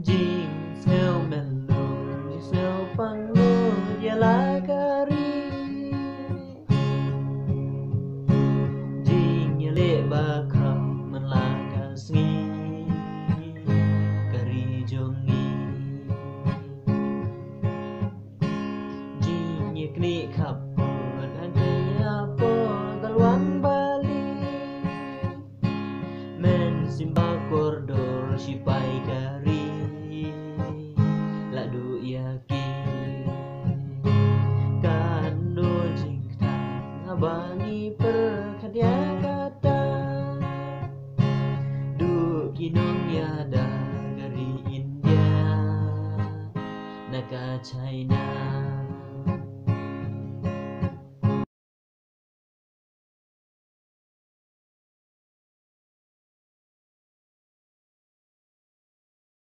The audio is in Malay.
Jing snel melu, jing snel panglu, dia lagari. Jing yale bakal menlakas ngi, kari jongi. Jing yakni kapun, angkaya pun talwan bali. Men simbak koridor sipai kari. Ladu yakin kando jingktan abani perkadya kata du kinong yada gari India naka China.